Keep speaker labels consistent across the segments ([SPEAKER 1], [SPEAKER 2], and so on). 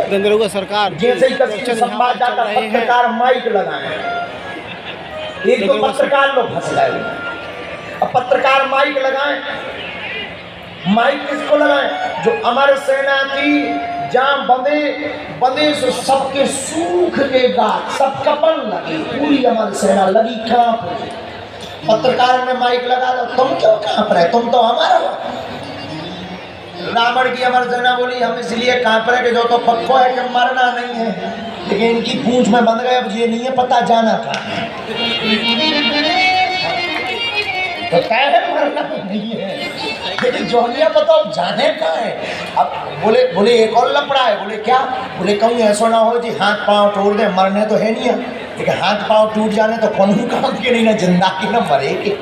[SPEAKER 1] गंगरुआ सरकार
[SPEAKER 2] जैसे ही संवाददाता पत्रकार माइक लगाए, एक दो पत्रकार लोग फंस गए। अब पत्रकार माइक लगाए, माइक किसको लगाए? जो अमर सेना की जहाँ बंदे से सबके सूख के गाछ सब कपन लगी, पूरी अमर सेना लगी कांप। पत्रकार ने माइक लगा दो, तुम क्यों कांप रहे, तुम तो हमारा हो। रावण की अमर सेना बोली हम इसलिए कांप रहे कि जो तो पक्को है कि मरना नहीं है, लेकिन इनकी पूंछ में बंध गए, अब ये नहीं है पता जाना था तो क्या है, मरना नहीं है, लेकिन जोनिया बताओ जाने का है। अब बोले एक और लपड़ा है। बोले क्या? बोले कहूँ ऐसा ना हो जी हाथ पाँव तोड़ दे, मरने तो है नहीं है, लेकिन हाथ पाँव टूट जाने तो कौन काम के नहीं, ना जिंदा की ना मरे के।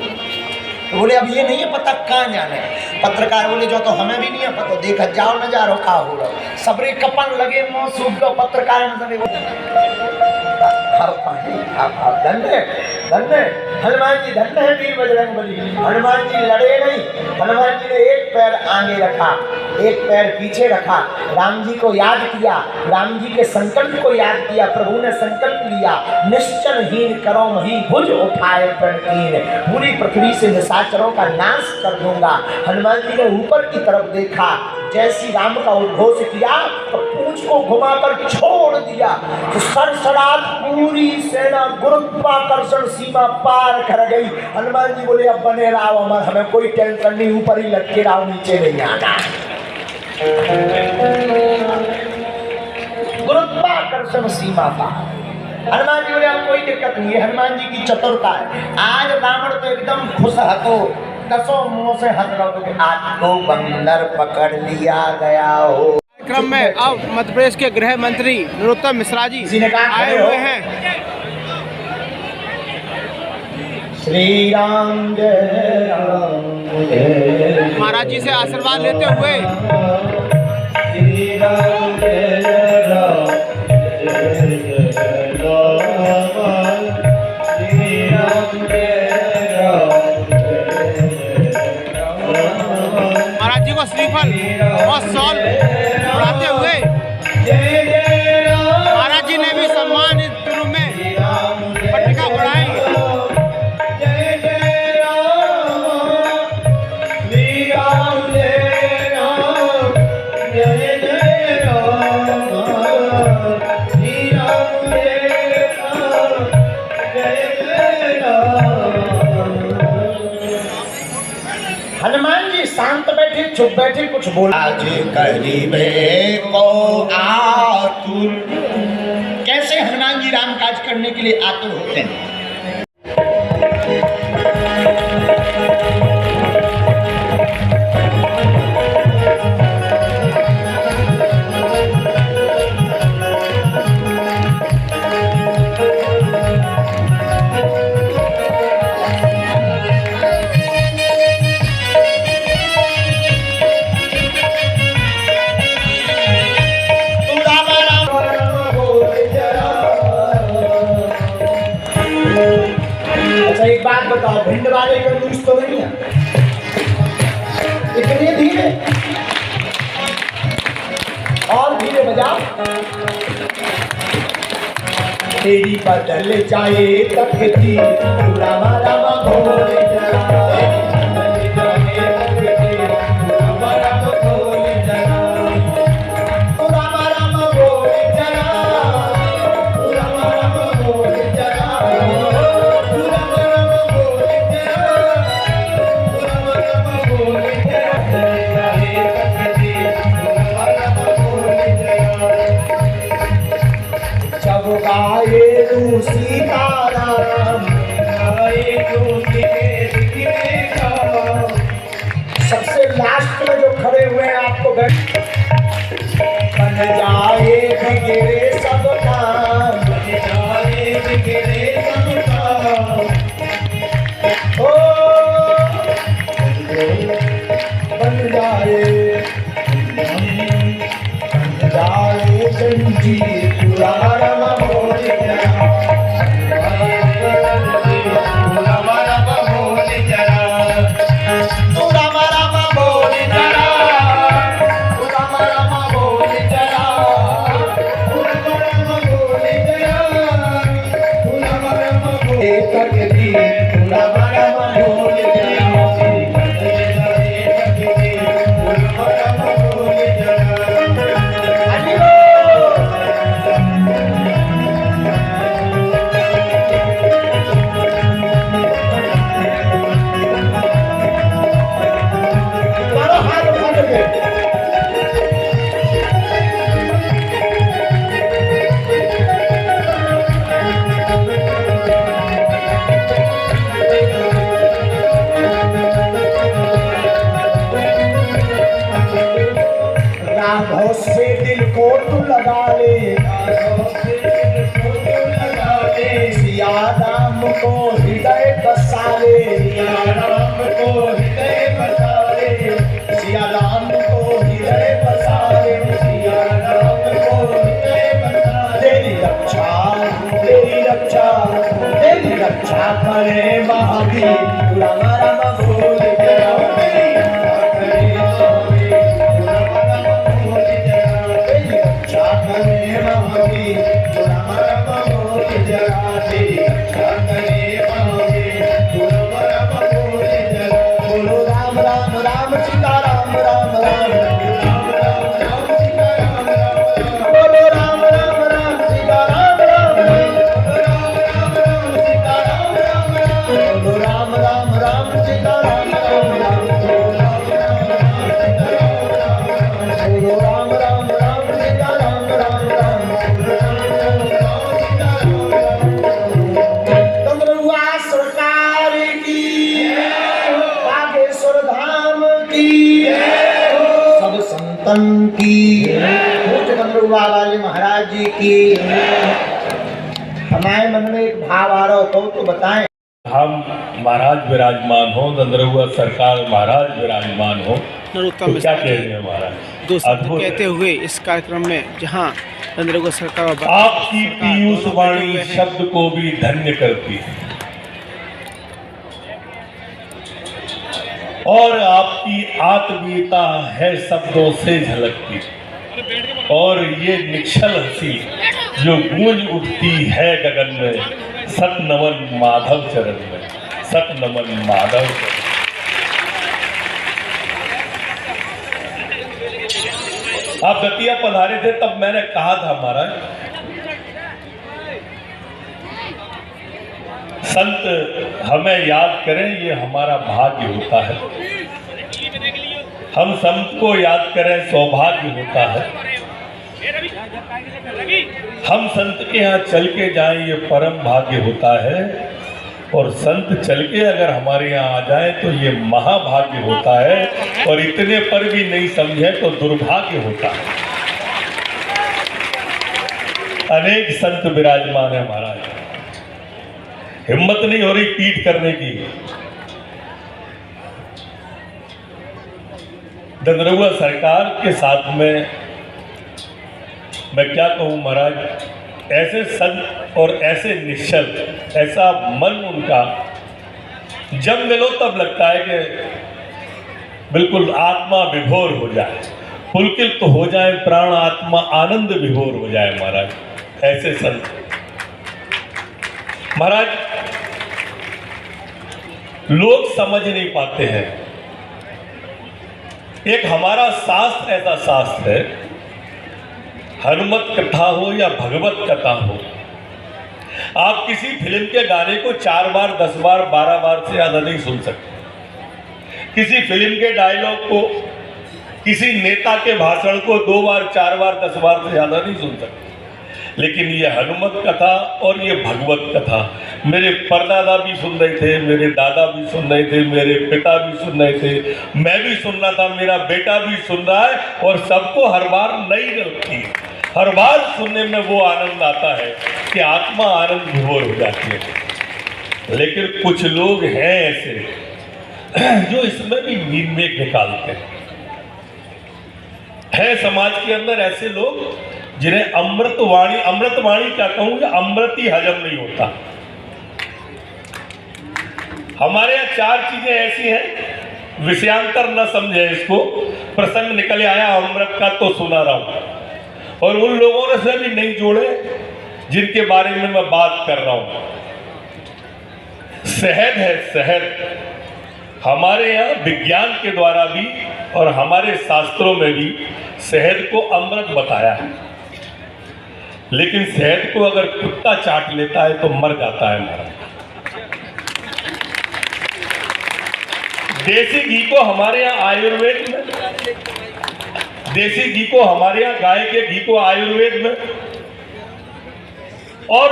[SPEAKER 2] तो बोले अब ये नहीं है पता कहाँ जाने। पत्रकार बोले जो तो हमें भी नहीं है पता, देखा जाओ नजारो का हो रहा, सबरे कपन लगे मुँह सूख गए। पत्रकार धन्य हनुमान जी, धन्य है वीर बजरंगबली। हनुमान जी लड़े नहीं, हनुमान जी ने एक पैर आगे रखा, एक पैर पीछे रखा, राम जी को याद किया, राम जी के संकल्प को याद किया। प्रभु ने संकल्प लिया, निश्चलहीन करो मही भुज उठाए प्रणकीन, पूरी पृथ्वी से निशाचरों का नाश कर दूंगा। हनुमान जी ने ऊपर की तरफ देखा, जैसी राम का उद्घोष किया तो पूंछ को घुमाकर छोड़ दिया तो सरसरात पूरी सेना गुरुत्वाकर्षण सीमा पार कर गई। हनुमान जी बोले अब बने रहो अमर, हमें कोई टेंशन नहीं, ऊपर ही लटके रहो, नीचे नहीं आना। गुरुत्वाकर्षण सीमा पार। हनुमान जी बोले अब कोई दिक्कत नहीं है, हनुमान जी की चतुरता है। आज रावण तो एकदम खुश हतो, दसों मुंह से हंस रहा हो, आज तो बंदर पकड़ लिया गया हो।
[SPEAKER 1] क्रम में अब मध्य प्रदेश के गृह मंत्री नरोत्तम मिश्रा जी आए हुए हैं।
[SPEAKER 2] श्री राम जय राम जय,
[SPEAKER 1] महाराज जी से आशीर्वाद लेते हुए
[SPEAKER 2] श्री राम जय राम जय
[SPEAKER 1] महाराज जी को श्रीफल और सॉल उड़ाते हुए महाराज जी ने भी सम्मान इस गुरु में पट्टिका उड़ाई।
[SPEAKER 2] हनुमान जी शांत बैठे, चुप बैठे, कुछ बोला। आज करीबे को आतुर, कैसे हनुमान जी राम काज करने के लिए आतुर होते हैं। एक बात बताओ, भिंड वाले का न्यूज तो नहीं है, इतने धीरे और धीरे बजाओ। तेरी बदल जाए तकती रामा रामा भोले सीताराम, सबसे लास्ट में जो खड़े हुए हैं आपको बन जाए बिगड़े सब काम, बन जाए बिगड़े सब काम, ओ बन जाए जंजीर राम भोले राम राम भोले राम, राम राम भोले से दिल को तू लगा ले, सिया राम को हृदय बसा ले, सिया राम को हृदय बसा ले, सिया राम को हृदय बसा ले, सिया राम को हृदय बसा ले। तेरी रक्षा, तेरी रक्षा, तेरी रक्षा करे महावीर, राम राम बोल के की बाबा जी महाराज जी की। हमारे मन में एक भाव आ रहा हो तो बताएं।
[SPEAKER 3] हम महाराज विराजमान हो, नंदरुआ सरकार महाराज विराजमान हो,
[SPEAKER 1] नरोत्तम
[SPEAKER 3] तो क्या
[SPEAKER 1] मिश्रा
[SPEAKER 3] कह
[SPEAKER 1] जी
[SPEAKER 3] रहे हैं महाराज?
[SPEAKER 1] दो शब्द
[SPEAKER 3] अद्भुत है।
[SPEAKER 1] कहते हुए इस कार्यक्रम में जहां नंदरुआ सरकार और
[SPEAKER 3] आपकी
[SPEAKER 1] सरकार
[SPEAKER 3] पीयूष
[SPEAKER 1] दोनों
[SPEAKER 3] वाणी
[SPEAKER 1] बैठे हुए हैं।
[SPEAKER 3] शब्द को भी धन्य करती है और आपकी आत्मीयता है शब्दों से झलकती, और ये निश्चल हंसी जो गूंज उठती है गगन में, सत नमन माधव चरण में, सत नमन माधव चरण। आप दतिया पधारे थे तब मैंने कहा था महाराज, संत हमें याद करें ये हमारा भाग्य होता है, हम संत को याद करें सौभाग्य होता है, हम संत के यहाँ चल के जाएं ये परम भाग्य होता है, और संत चल के अगर हमारे यहाँ आ जाए तो ये महाभाग्य होता है, और इतने पर भी नहीं समझे तो दुर्भाग्य होता है। अनेक संत विराजमान है महाराज, हिम्मत नहीं हो रही पीठ करने की। नंदरुआ सरकार के साथ में मैं क्या कहूँ महाराज, ऐसे संत और ऐसे निश्चल, ऐसा मन उनका जब मिलो तब लगता है कि बिल्कुल आत्मा विभोर हो जाए, पुलकित तो हो जाए, प्राण आत्मा आनंद विभोर हो जाए महाराज। ऐसे संत महाराज लोग समझ नहीं पाते हैं। एक हमारा शास्त्र ऐसा शास्त्र है, हनुमत कथा हो या भगवत कथा हो, आप किसी फिल्म के गाने को 4 बार 10 बार 12 बार से ज्यादा नहीं सुन सकते। किसी फिल्म के डायलॉग को, किसी नेता के भाषण को 2 बार 4 बार 10 बार से ज्यादा नहीं सुन सकते। लेकिन ये हनुमत कथा और ये भगवत कथा मेरे परदादा भी सुन रहे थे, मेरे दादा भी सुन रहे थे, मेरे पिता भी सुन रहे थे, मैं भी सुन रहा था, मेरा बेटा भी सुन रहा है, और सबको हर बार नई लगती है। हर बार सुनने में वो आनंद आता है कि आत्मा आनंद विभोर हो जाती है। लेकिन कुछ लोग हैं ऐसे जो इसमें भी मीन निकालते हैं समाज के अंदर ऐसे लोग जिन्हें अमृतवाणी क्या कहूँ, अमृत ही हजम नहीं होता। हमारे यहाँ 4 चीजें ऐसी हैं, विषयांतर न समझे इसको, प्रसंग निकल आया अमृत का तो सुना रहा हूं, और उन लोगों ने से भी नहीं जोड़े जिनके बारे में मैं बात कर रहा हूं। शहद है शहद, हमारे यहाँ विज्ञान के द्वारा भी और हमारे शास्त्रों में भी शहद को अमृत बताया है। लेकिन शहद को अगर कुत्ता चाट लेता है तो मर जाता है महाराज। देसी घी को हमारे यहाँ आयुर्वेद में, देसी घी को हमारे यहाँ गाय के घी को आयुर्वेद में और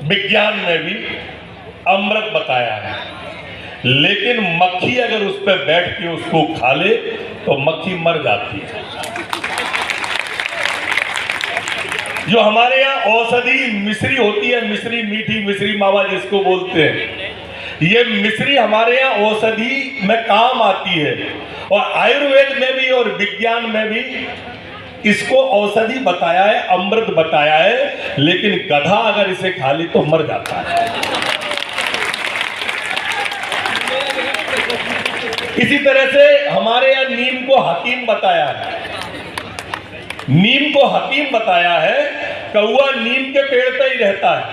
[SPEAKER 3] विज्ञान में भी अमृत बताया है। लेकिन मक्खी अगर उस पर बैठ के उसको खा ले तो मक्खी मर जाती है। जो हमारे यहाँ औषधि मिश्री होती है, मिश्री मीठी मिश्री मावा जिसको बोलते हैं, ये मिश्री हमारे यहाँ औषधि में काम आती है और आयुर्वेद में भी और विज्ञान में भी इसको औषधि बताया है, अमृत बताया है। लेकिन गधा अगर इसे खा ले तो मर जाता है। इसी तरह से हमारे यहाँ नीम को हकीम बताया है, नीम को हकीम बताया है। कौआ नीम के पेड़ पे ही रहता है,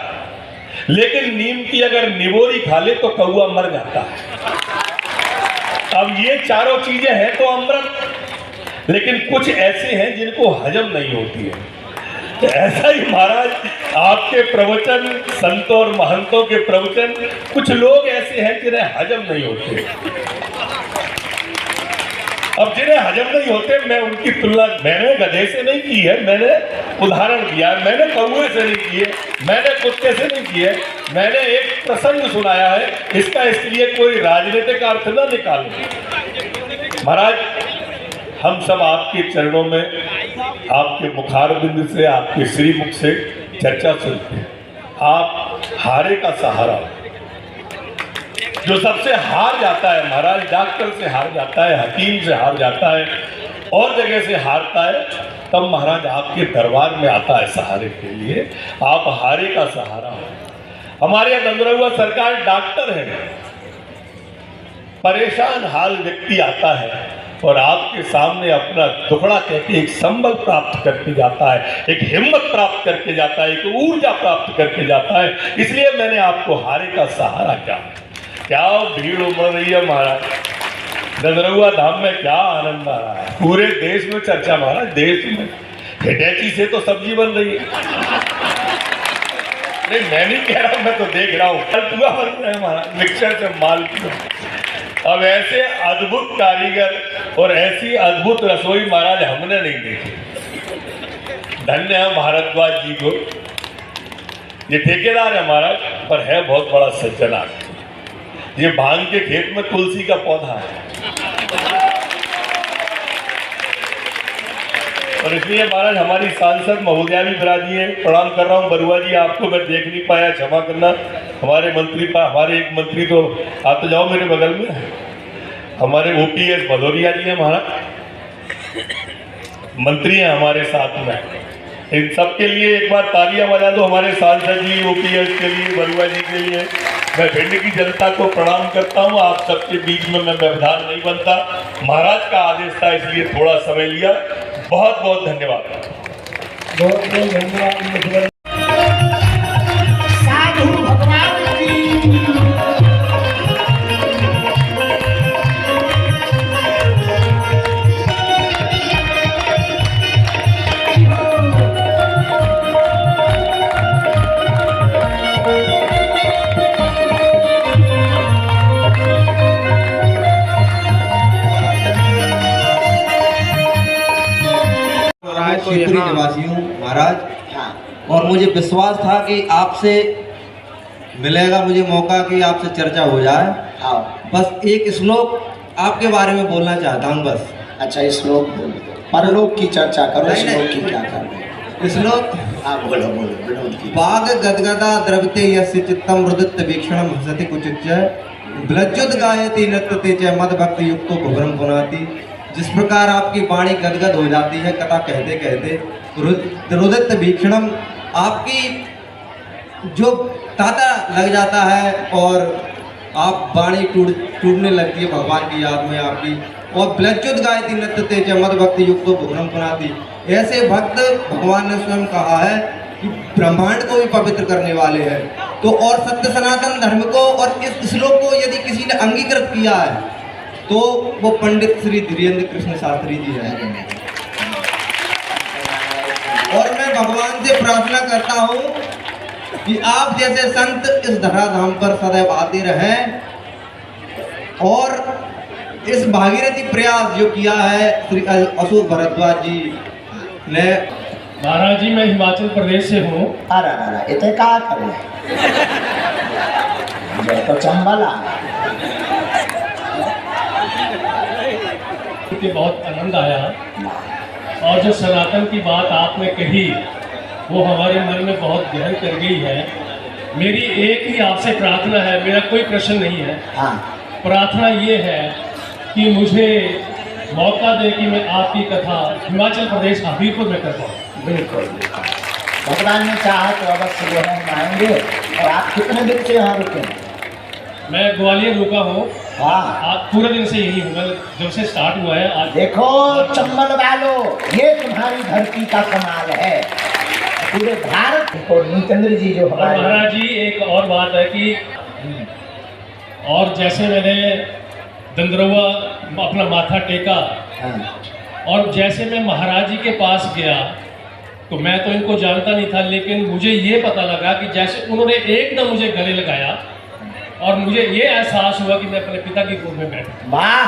[SPEAKER 3] लेकिन नीम की अगर निबोरी खा ले तो कौआ मर जाता है। अब ये चारों चीजें हैं तो अमृत, लेकिन कुछ ऐसे हैं जिनको हजम नहीं होती है। तो ऐसा ही महाराज आपके प्रवचन, संतों और महंतों के प्रवचन, कुछ लोग ऐसे हैं जिन्हें हजम नहीं होते। अब जिन्हें हजम नहीं होते, मैं उनकी तुलना मैंने गधे से नहीं की है, मैंने उदाहरण दिया है, मैंने कौवे से नहीं की है, मैंने कुत्ते से नहीं की है, मैंने एक प्रसंग सुनाया है। इसका इसलिए कोई राजनीतिक अर्थ न निकालो। महाराज हम सब आपके चरणों में, आपके मुखारबिंद से, आपके श्रीमुख से चर्चा सुनते हैं। आप हारे का सहारा, जो सबसे हार जाता है महाराज, डॉक्टर से हार जाता है, हकीम से हार जाता है, और जगह से हारता है, तब महाराज आपके दरबार में आता है सहारे के लिए। आप हारे का सहारा हो। हमारे यहाँ दंदरौआ सरकार डॉक्टर है, परेशान हाल व्यक्ति आता है और आपके सामने अपना टुकड़ा कहके एक संबल प्राप्त करके जाता है, एक हिम्मत प्राप्त करके जाता है, एक ऊर्जा प्राप्त करके जाता है। इसलिए मैंने आपको हारे का सहारा क्या भीड़ उमड़ रही है महाराज। दंदरौआ धाम में क्या आनंद आ रहा है, पूरे देश में चर्चा महाराज, देश में हिटैची से तो सब्जी बन रही है। नहीं मैं नहीं कह रहा, मैं तो देख रहा हूँ पूरा बन रहा है महाराज, मिक्सर से माल। अब ऐसे अद्भुत कारीगर और ऐसी अद्भुत रसोई महाराज हमने नहीं देखी। धन्य है भारद्वाज जी को, ये ठेकेदार है महाराज, पर है बहुत बड़ा सज्जन आदमी। ये भांग के खेत में तुलसी का पौधा है, और इसलिए महाराज हमारी सांसद महोदया भी विराजी है। प्रणाम कर रहा हूँ बरुआ जी, आपको मैं देख नहीं पाया, क्षमा करना। हमारे मंत्री हमारे एक मंत्री तो आप तो जाओ मेरे बगल में, हमारे OPS भदौरिया जी हैं महाराज, मंत्री हैं हमारे साथ में। इन सब के लिए एक बार तालियां बजा दो, हमारे सांसद जी, OPS के लिए, बरुआ जी के लिए। मैं भिंड की जनता को प्रणाम करता हूं। आप सबके बीच में मैं व्यवधान नहीं बनता, महाराज का आदेश था इसलिए थोड़ा समय लिया। बहुत बहुत धन्यवाद।
[SPEAKER 2] बहुत बहुत धन्यवाद। साधु भगवान की
[SPEAKER 4] शिवपुरी निवासी हूँ महाराज, और मुझे विश्वास था कि आपसे मिलेगा मुझे मौका कि आपसे चर्चा हो जाए। बस एक श्लोक आपके बारे में बोलना चाहता हूँ बस।
[SPEAKER 2] अच्छा श्लोक बोलो, परलोक की चर्चा करो, श्लोक की क्या कर रहे हैं?
[SPEAKER 4] श्लोक
[SPEAKER 2] बोलो विनोद की।
[SPEAKER 4] बाग गदगदा द्रवते यस्य चित्तम रुदित वीक्षणम हसति कुचित ब्लज्जुत गायति नृत्यते च मद भक्ति युक्तो भुवरम पुनाति। जिस प्रकार आपकी वाणी गदगद हो जाती है कथा कहते कहते, रुदित वीक्षणम, आपकी जो ताता लग जाता है और आप वाणी टूटने लगती है भगवान की याद में आपकी। और ब्लज्जुत गायति नृत्यते च मद भक्ति युक्तो भुवरम पुनाति। ऐसे भक्त भगवान ने स्वयं कहा है कि ब्रह्मांड को भी पवित्र करने वाले हैं। तो और सत्य सनातन धर्म को और इस श्लोक को यदि किसी ने अंगीकृत किया है तो वो पंडित श्री धीरेन्द्र कृष्ण शास्त्री जी हैं। और मैं भगवान से प्रार्थना करता हूँ कि आप जैसे संत इस धराधाम पर सदैव आते रहें, और इस भागीरथी प्रयास जो किया है श्री अशोक भारद्वाज जी ने।
[SPEAKER 5] महाराज जी मैं हिमाचल प्रदेश से हूँ।
[SPEAKER 2] अरे इतने क्या कर तो चंबला
[SPEAKER 5] बहुत आनंद आया, और जो सनातन की बात आपने कही वो हमारे मन में बहुत गहन कर गई है। मेरी एक ही आपसे प्रार्थना है, मेरा कोई प्रश्न नहीं है।
[SPEAKER 2] हाँ
[SPEAKER 5] प्रार्थना ये है कि मुझे मौका दे कि मैं आपकी कथा हिमाचल प्रदेश हबीबपुर में कर पाऊँ।
[SPEAKER 2] बिल्कुल, भगवान ने चाहा तो अवश्य जो है हम आएंगे। और आप कितने दिन से यहाँ रुके हैं?
[SPEAKER 5] मैं ग्वालियर रुका हूँ।
[SPEAKER 2] हाँ,
[SPEAKER 5] आज पूरे दिन से यही हूँ, मैं जब से स्टार्ट हुआ है आज।
[SPEAKER 2] देखो चंबल वालों, ये तुम्हारी धरती का कमाल है। पूरे भारत को नीचंद्र जी जो
[SPEAKER 5] और
[SPEAKER 2] हमारे
[SPEAKER 5] महाराज जी एक और बात है कि और जैसे मैंने दंदरवा अपना माथा टेका
[SPEAKER 2] हाँ,
[SPEAKER 5] और जैसे मैं महाराज जी के पास गया तो मैं तो इनको जानता नहीं था, लेकिन मुझे ये पता लगा कि जैसे उन्होंने एकदम मुझे गले लगाया और मुझे ये एहसास हुआ कि मैं अपने पिता की गोद में बैठा।
[SPEAKER 2] वाह,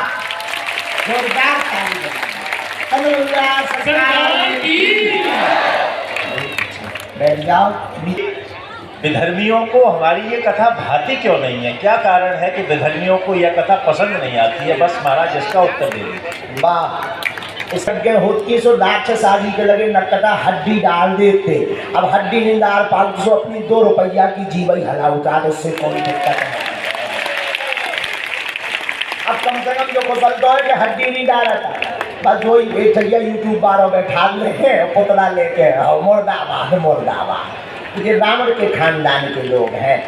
[SPEAKER 2] जोरदार ताली बजाओ। अनुराग सरकार की। बैठ जाओ।
[SPEAKER 6] विधर्मियों को हमारी ये कथा भाती क्यों नहीं है? क्या कारण है कि विधर्मियों को यह कथा पसंद नहीं आती है? बस महाराज इसका उत्तर दे दीजिए।
[SPEAKER 2] वाह, इस होती सो दाग से शादी के लगे नकटा हड्डी डाल देते। अब हड्डी नहीं डाल पाल सो अपनी 2 रुपया की जीवई हला उतार, उससे कौन दिक्कत है? अब कम से कम जो कुशल तो है कि हड्डी नहीं डाला था, बस वही बैठिया यूट्यूब बारो बैठा ले पुतला लेके मुर्दाबाद मुर्दाबाद। ये रावण के खानदान के लोग हैं।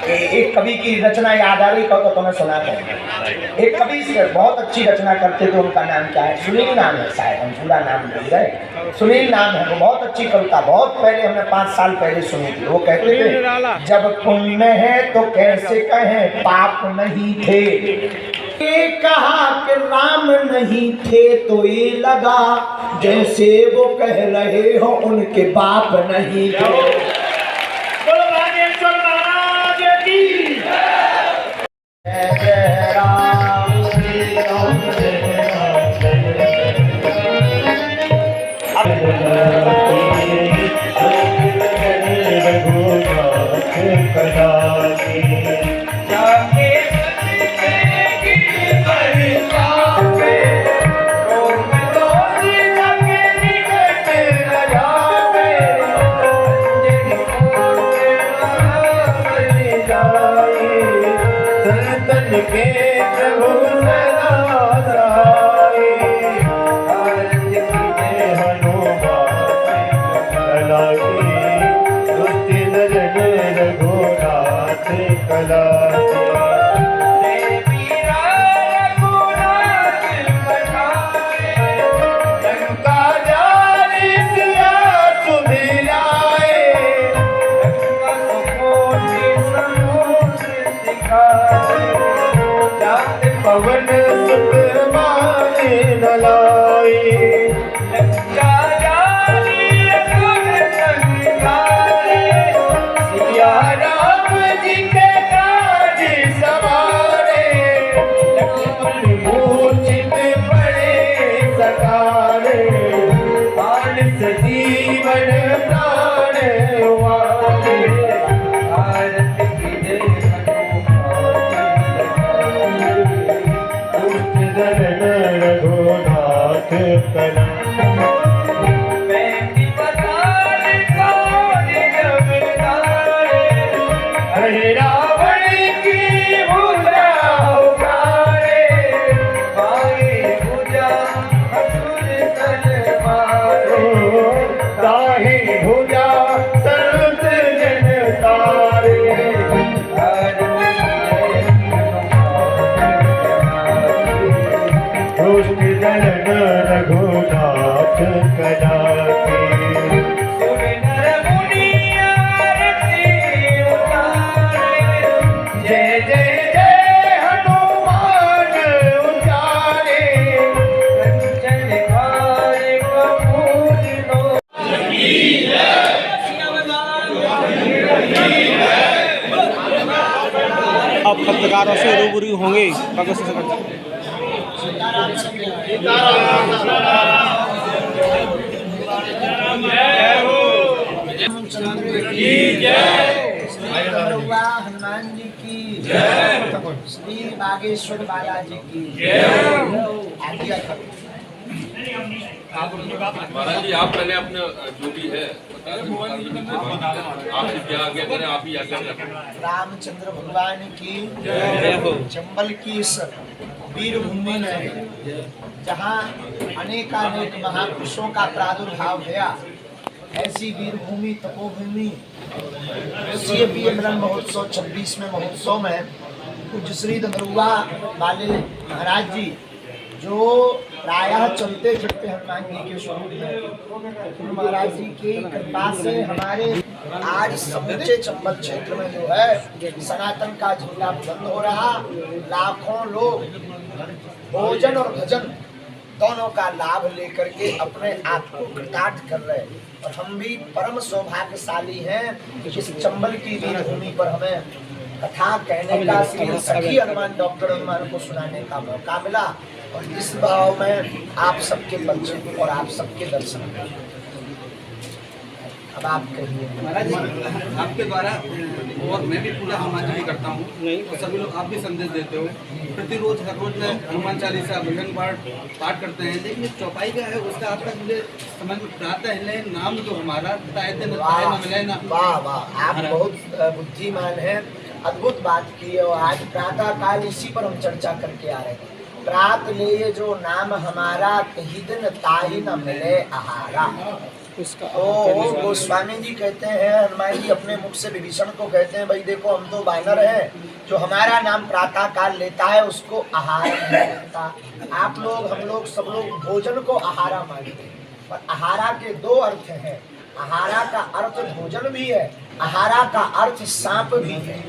[SPEAKER 2] एक कवि की रचना याद आ रही, कहो तो तुम्हें सुनाते हैं। एक कवि से बहुत अच्छी रचना करते थे, उनका नाम क्या है? सुनील नाम है, शायद हम पूरा नाम भूल गए। सुनील नाम है, वो बहुत अच्छी कविता, बहुत पहले हमने 5 साल पहले सुनी थी। वो कहते थे, जब पुण्य है तो कैसे कहें पाप नहीं थे। ये कहा कि राम नहीं थे तो ये लगा जैसे वो कह रहे हो उनके बाप नहीं थे। पवन सुत माने न लाए, सिया राम जी के काज सवारे, लक्ष्मण मूर्छित पड़े सकारे, मानस जीवन प्राण वारे, भारत की जय रघुनाथ कला। रावण की भुजा उखाड़े, माए भुजा असुर तन मारे, ताहि भुजा सर्व जन तारे। रघुनाथ कला जय जय जय हनुमान उचारे, कंचन धारे कपूर लो।
[SPEAKER 1] अब पत्रकारों से रूबरू होंगे कांग्रेस से।
[SPEAKER 2] हनुमान जी की जय, श्री बागेश्वर बालाजी की जय।
[SPEAKER 7] महाराज जी, आप पहले अपने जो भी है आपसे क्या आज्ञा करें, आप ही आज्ञा करें।
[SPEAKER 2] रामचंद्र भगवान की चंबल की इस वीर भूमि में जहाँ अनेकानेक महापुरुषों का प्रादुर्भाव हुआ, ऐसी वीर भूमि तपोभूमि ब्रह्म महोत्सव 26वें महोत्सव में पूज्य श्री दमरुआ वाले महाराज जी जो प्रायः चलते फिरते हनुमान जी के स्वरूप हैं, महाराज जी की कृपा से हमारे आज समूचे चंबल क्षेत्र में जो है सनातन का झंडा बुलंद हो रहा, लाखों लोग भोजन और भजन दोनों का लाभ लेकर के अपने आप को कृतार्थ कर रहे हैं। और हम भी परम सौभाग्यशाली हैं कि इस चंबल की वीर भूमि पर हमें कथा कहने का, सखी हनुमान डॉक्टर हनुमान को सुनाने का मौका मिला। और इस भाव में आप सबके परिचय और आप सबके दर्शन। अब आप कहिए
[SPEAKER 8] महाराज जी, आपके द्वारा और मैं भी पूजा हनुमान जी करता हूँ, तो सभी लोग आप भी संदेश देते हो। प्रतिरोज हर रोज में हनुमान चालीसा भजन पाठ करते हैं, लेकिन चौपाई का है उसका आप तक मुझे समझ में आता है नहीं। नाम जो हमारा
[SPEAKER 2] वाह वाह, आप बहुत बुद्धिमान हैं, अद्भुत बात की है। और आज प्रातः काल इसी पर हम चर्चा करके आ रहे हैं। प्रात ले जो नाम हमारा, कही दिन ताही न मिले आहारा। तो गोस्वामी जी कहते हैं, हनुमान जी अपने मुख से विभीषण को कहते हैं, भाई देखो हम तो बानर हैं, जो हमारा नाम प्रातः काल लेता है उसको आहार नहीं मिलता। आप लोग, हम लोग, सब लोग भोजन को आहारा मानते हैं, पर आहारा के दो अर्थ हैं। आहारा का अर्थ भोजन भी है, आहारा का अर्थ सांप भी है।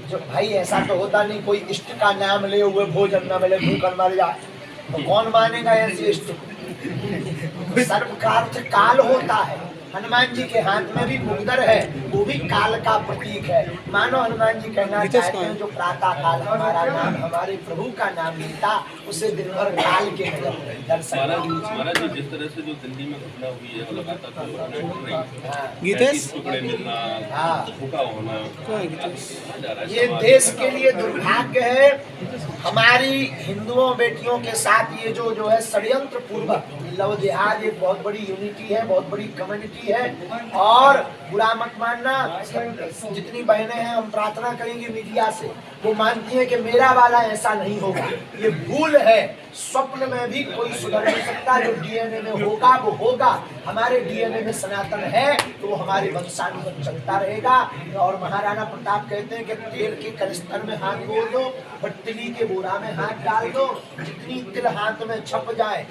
[SPEAKER 2] जो भाई ऐसा तो होता नहीं कोई इष्ट का नाम ले हुए भोजन न मिले, भूखन मर जाए, तो कौन मानेगा ऐसे इष्ट को? सर्व का अर्थ काल होता है। हनुमान जी के हाथ में भी मुगदर है, वो भी काल का प्रतीक है। मानो हनुमान जी कहना चाहते हैं जो प्रातः काल हमारा नाम, हमारे प्रभु का नाम लेता, उसे दिन भर काल के दर्शन।
[SPEAKER 7] महाराज जी, जिस तरह से जो दिल्ली में घटना हुई है, लगातार टुकड़े मिलना, भूखा होना,
[SPEAKER 2] ये देश के लिए दुर्भाग्य है। हमारी हिंदुओं बेटियों के साथ ये जो है षड्यंत्र पूर्वक लव जिहाद एक बहुत बड़ी यूनिटी है, बहुत बड़ी कम्युनिटी है। और बुरा मत मानना, जितनी बहनें हैं हम प्रार्थना करेंगे मीडिया से, वो मानती हैं कि मेरा वाला ऐसा नहीं होगा, ये भूल है। स्वप्न में भी कोई सुधर नहीं सकता, जो डीएनए में होगा वो होगा। हमारे डीएनए में सनातन है तो वो हमारे वंशानुगत चलता रहेगा। और महाराणा प्रताप कहते हैं कि तेल के कनिस्तर में हाथ बोल दो, भट्टली के बोरा में हाथ डाल दो, जितनी तिल हाथ में छप जाए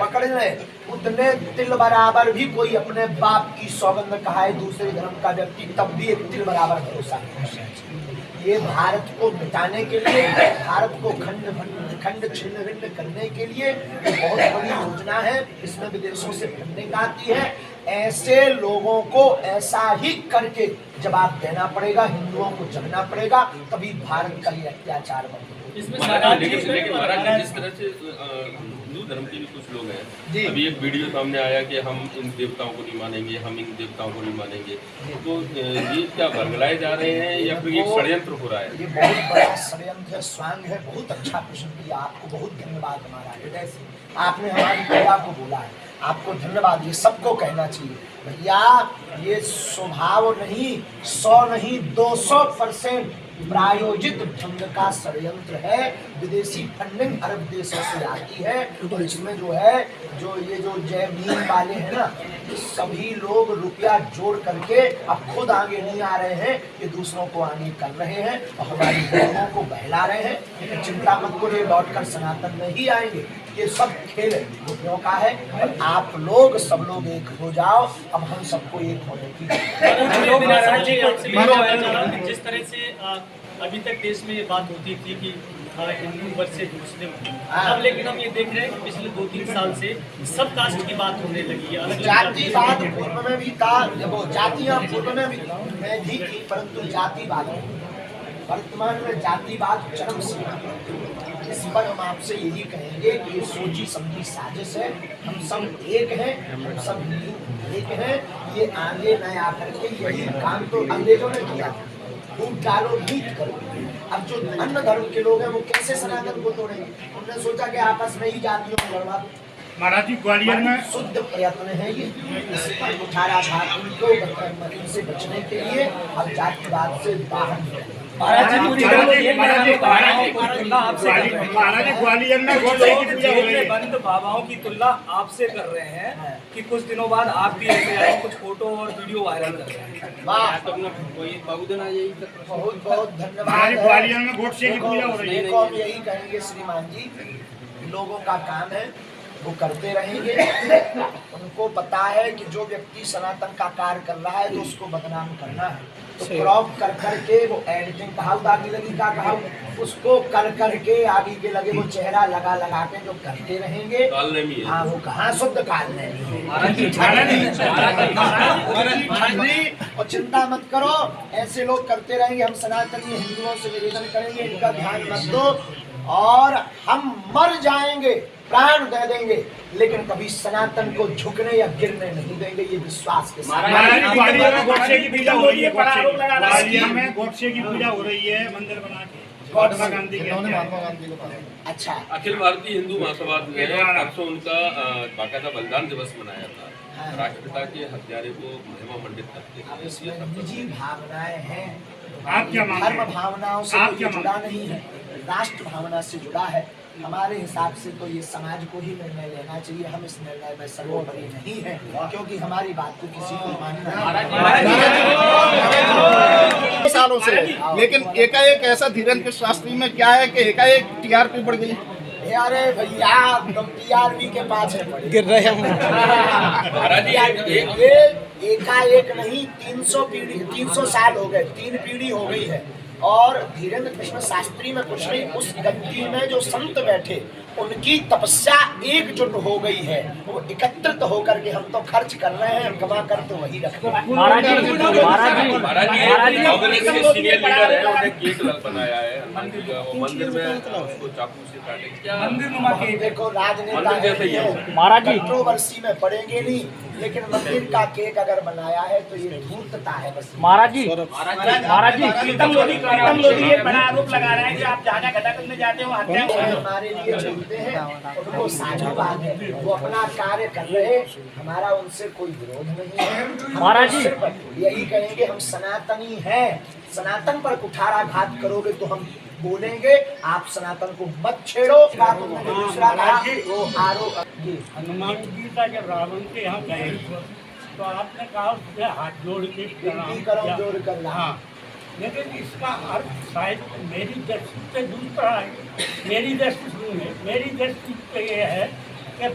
[SPEAKER 2] पकड़ ले, उतने तिल बराबर भी कोई अपने बाप की सौगंध कहाए दूसरे धर्म का व्यक्ति, तब भी एक तिल बराबर भरोसा नहीं। ये भारत को मिटाने के लिए, भारत को खंड छिन्न भिन्न करने के लिए बहुत बड़ी योजना है। इसमें विदेशों से फंडिंग आती है। ऐसे लोगों को ऐसा ही करके जवाब देना पड़ेगा, हिंदुओं को जगना पड़ेगा, तभी भारत का ये अत्याचार बंद।
[SPEAKER 7] लेकिन महाराज जी, जिस तरह से हिंदू धर्म के भी कुछ लोग हैं, अभी एक वीडियो सामने आया कि हम इन देवताओं को नहीं मानेंगे, हम इन देवताओं को नहीं मानेंगे, तो ये क्या बरगलाए जा रहे हैं या फिर एक षड्यंत्र हो रहा है?
[SPEAKER 2] ये बहुत बड़ा षड्यंत्र है, स्वांग है। बहुत अच्छा प्रश्न किया, आपको बहुत धन्यवाद हमारा हृदय से। आपने हमारी क्रिया को बोला है, आपको धन्यवाद। ये सबको कहना चाहिए भैया, ये स्वभाव नहीं, 100 नहीं 200% प्रायोजित ढंग का षड्यंत्र है। विदेशी फंडिंग अरब देशों से आती है, और इसमें जो है जो जय भीम वाले हैं ना, सभी लोग रुपया जोड़ करके अब खुद आगे नहीं आ रहे हैं, ये दूसरों को आगे कर रहे हैं और हमारी लोगों को बहला रहे हैं। लेकिन चिंता मत करो, लौट कर सनातन में ही आएंगे। ये सब खेल रुपयों का है, और आप लोग सब लोग एक हो जाओ। अब हम सबको एक होने की
[SPEAKER 5] जिस तरह से अभी तक देश में ये बात होती थी कि हिंदू वर्सेस मुस्लिम, अब लेकिन हम ये देख रहे हैं कि पिछले 2-3 साल से सब कास्ट की बात होने लगी है। अलग
[SPEAKER 2] जातिवाद पूर्व में भी था, वो जातियां पूर्व में भी थी, परंतु जातिवाद वर्तमान में जातिवाद चरम सीमा। इस पर हम आपसे यही कहेंगे कि ये सोची समझी साजिश है। हम सब एक हैं, हम सब हिंदू एक हैं। ये आगे न आकर के यही काम तो अंग्रेजों ने किया, फूट डालो नीत करो। अब जो अन्य धर्म के लोग हैं वो कैसे सनातन को तोड़ेंगे? उन्होंने सोचा कि आपस में ही जातियों को लड़वा।
[SPEAKER 9] महाराज जी ग्वालियर में
[SPEAKER 2] शुद्ध प्रयत्न है ये, इस पर कुठाराघात को इनसे बचने के लिए अब जातिवाद से बाहर निकले।
[SPEAKER 9] महाराज जी ग्वालियर में गोडसे की पूजा हो रही है।
[SPEAKER 10] बंद बाबाओं की तुलना आपसे कर रहे हैं कि कुछ दिनों बाद आप भी ऐसे आए, कुछ फोटो और वीडियो वायरल कर रहे हैं।
[SPEAKER 2] वाह, बहुत बहुत धन्यवाद।
[SPEAKER 9] ग्वालियर में गोडसे की पूजा हो रही है।
[SPEAKER 2] देखो हम यही कहेंगे श्रीमान जी, लोगों का काम है वो करते रहेंगे। उनको पता है कि जो व्यक्ति सनातन का कार्य कर रहा है तो उसको बदनाम करना है, तो क्रॉप कर करके वो एडिटिंग कहावत आगे लगी का कहावत उसको कर करके आगे के लगे वो चेहरा लगा लगा के जो करते रहेंगे। हाँ, वो कहाँ शुद्ध काल नहीं। और चिंता मत करो, ऐसे लोग करते रहेंगे। हम सनातनी हिंदुओं से निवेदन करेंगे इनका ध्यान मत दो, और हम मर जाएंगे, प्राण दे देंगे, लेकिन कभी सनातन को झुकने या गिरने नहीं देंगे, ये विश्वास के साथ।
[SPEAKER 9] ग्वालियर में गोडसे की पूजा हो रही है। ग्वालियर में गोडसे की पूजा हो रही है, मंदिर बना के महात्मा गांधी के।
[SPEAKER 2] अच्छा,
[SPEAKER 7] अखिल भारतीय हिंदू महासभा ने परसों उनका बाकायदा बलिदान दिवस मनाया था। राष्ट्रपिता के हत्यारे को महिमा मंडित करते
[SPEAKER 2] अब इसमें निजी भावनाएं हैं,
[SPEAKER 9] आप क्या मानते हैं?
[SPEAKER 2] धर्म भावनाओं से
[SPEAKER 9] आप
[SPEAKER 2] तो
[SPEAKER 9] क्या
[SPEAKER 2] जुड़ा नहीं है, राष्ट्र भावना से जुड़ा है। हमारे हिसाब से तो ये समाज को ही निर्णय लेना चाहिए, हम इस निर्णय में सर्वोपरि नहीं है, क्योंकि हमारी बात को किसी को मानना
[SPEAKER 1] सालों से, लेकिन एकाएक ऐसा धीरेन्द्र शास्त्री में क्या है कि एकाएक टीआरपी बढ़ गई।
[SPEAKER 2] अरे भैया, तुम टीआरपी के पास
[SPEAKER 1] गिर रहे हैं।
[SPEAKER 2] एकाएक नहीं, 300 साल हो गए, 3 पीढ़ी हो गई है। और धीरेन्द्र कृष्ण शास्त्री में कुछ नहीं, उस गद्दी में जो संत बैठे उनकी तपस्या एकजुट हो गई है, वो एकत्रित होकर के हम तो खर्च कर रहे हैं, कमा कर तो वही रखते हैं।
[SPEAKER 7] महाराज जी सीनियर लीडर है, उन्होंने केक बनाया है हनुमान जी का, वो मंदिर में उसको चाकू से काटे। क्या
[SPEAKER 2] मंदिर देखो, राजनेता है, कंट्रोवर्सी में पड़ेंगे नहीं, लेकिन मंदिर का केक अगर बनाया है तो ये धूर्तता है बस।
[SPEAKER 9] महाराज जी प्रीतम लोधी ये बड़ा आरोप लगा रहे हैं कि आप जहाँ घटा करने जाते हो
[SPEAKER 2] हमारे लिए चलते हैं, उनको साधुवाद है, वो अपना कार्य कर रहे, हमारा उनसे कोई विरोध नहीं है। महाराज जी यही कहेंगे, हम सनातनी हैं, सनातन पर कुठाराघात करोगे तो हम बोलेंगे आप सनातन को मत छेड़ो। दूसरा वो आरोप,
[SPEAKER 9] हनुमान गीता जब रावण के यहाँ गए तो आपने कहा उससे हाथ जोड़ के
[SPEAKER 2] करो जोड़ कर ला।
[SPEAKER 9] लेकिन इसका अर्थ शायद मेरी दृष्टि से दूसरा है। मेरी दृष्टि सुनिए, मेरी दृष्टि पे ये है कि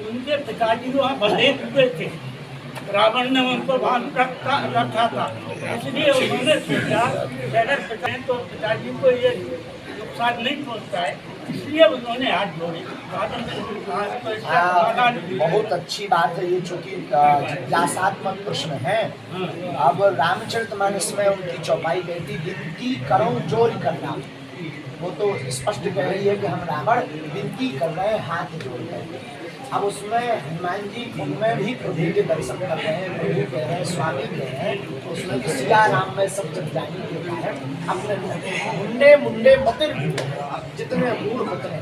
[SPEAKER 9] उनके पिताजी वहाँ बंधे हुए थे, रावण ने उनको बांध रखा था, इसलिए उन्होंने सोचा अगर पिताजी को ये नुकसान नहीं पहुँचता है, इसलिए उन्होंने हाथ जोड़े।
[SPEAKER 2] बहुत अच्छी बात है ये, चूंकि जिज्ञासात्मक प्रश्न है। अब रामचरितमानस में उनकी चौपाई गई थी, विनती करो जोर करना, वो तो स्पष्ट कह रही है कि हम रावण विनती कर रहे हैं हाथ जोड़ कर। अब उसमें हनुमान जी उनमें भी प्रभु के दर्शन कर रहे हैं, प्रभु कह रहे हैं, स्वामी कह रहे हैं, तो उसमें कि सिया राम में सब जग जाने के कारण अपने मुंडे मतिर जितने मूल उतने।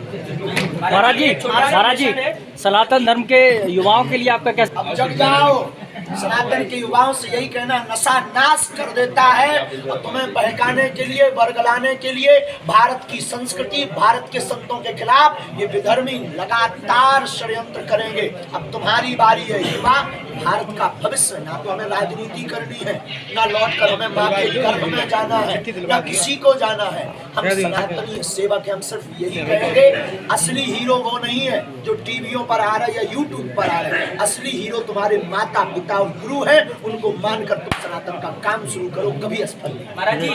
[SPEAKER 11] महाराज जी सनातन धर्म के युवाओं के लिए आपका क्या?
[SPEAKER 2] अब जग जाओ, सनातन के युवाओं से यही कहना, नशा नाश कर देता है, और तुम्हें बहकाने के लिए, बरगलाने के लिए भारत की संस्कृति, भारत के संतों के खिलाफ ये विधर्मी लगातार षड्यंत्र करेंगे। अब तुम्हारी बारी है युवा, भारत का भविष्य, ना तो हमें राजनीति करनी है, ना लौट कर हमें माँ के गर्भ में जाना है, ना किसी को जाना है। हम सनातनी सेवक हैं, हम सिर्फ यही कहेंगे, असली हीरो वो नहीं है जो टीवियों पर आ रहा है या यूट्यूब पर आ रहा है। असली हीरो तुम्हारे माता पिता और गुरु है, उनको मानकर तुम सनातन का काम शुरू करो, कभी असफल नहीं।
[SPEAKER 11] महाराज जी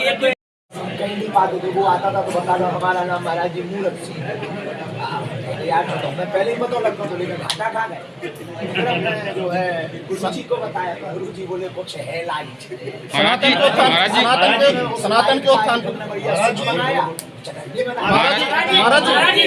[SPEAKER 2] कहीं नहीं बात होती, वो आता था तो बता दो हमारा नाम महाराज जी मूर्ख सिंह है यार, तो मैं पहले ही बता लगता हूँ, लेकिन घाटा खा गए। जो है गुरु जी को बताया, गुरु जी बोले कुछ है लाइट
[SPEAKER 1] सनातन के उत्थान
[SPEAKER 2] बनाया।